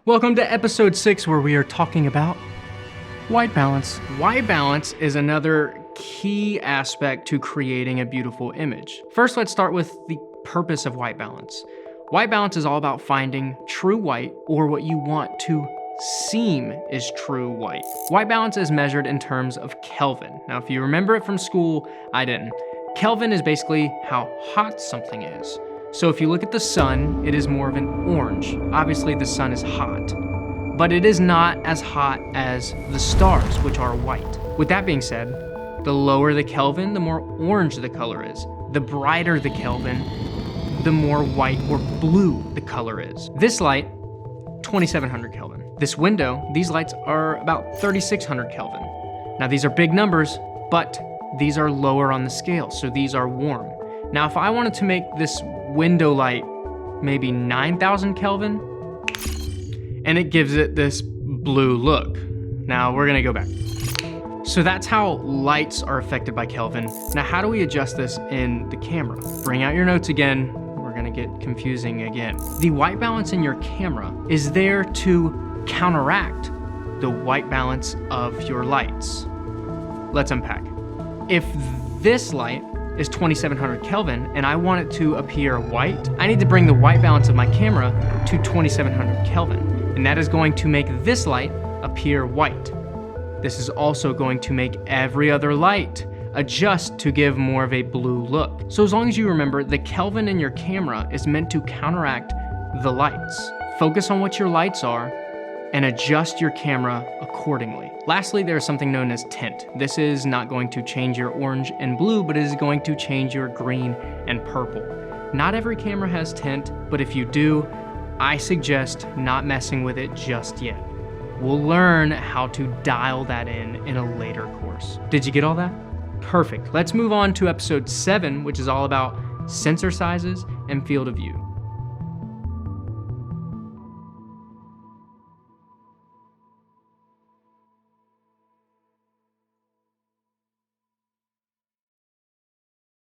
Welcome to episode 6, where we are talking about white balance. White balance is another key aspect to creating a beautiful image. First, let's start with the purpose of white balance. White balance is all about finding true white, or what you want to seem is true white. White balance is measured in terms of Kelvin. Now, if you remember it from school, I didn't. Kelvin is basically how hot something is. So if you look at the sun, it is more of an orange. Obviously the sun is hot, but it is not as hot as the stars, which are white. With that being said, the lower the Kelvin, the more orange the color is. The brighter the Kelvin, the more white or blue the color is. This light, 2700 Kelvin. This window, these lights are about 3600 Kelvin. Now these are big numbers, but these are lower on the scale, so these are warm. Now if I wanted to make this window light maybe 9000 Kelvin, and it gives it this blue look. Now we're gonna go back. So that's how lights are affected by Kelvin. Now how do we adjust this in the camera? Bring out your notes again. We're gonna get confusing again. The white balance in your camera is there to counteract the white balance of your lights. Let's unpack. If this light is 2700 Kelvin and I want it to appear white, I need to bring the white balance of my camera to 2700 Kelvin. And that is going to make this light appear white. This is also going to make every other light adjust to give more of a blue look. So as long as you remember, the Kelvin in your camera is meant to counteract the lights. Focus on what your lights are and adjust your camera accordingly. Lastly, there is something known as tint. This is not going to change your orange and blue, but it is going to change your green and purple. Not every camera has tint, but if you do, I suggest not messing with it just yet. We'll learn how to dial that in a later course. Did you get all that? Perfect. Let's move on to episode 7, which is all about sensor sizes and field of view.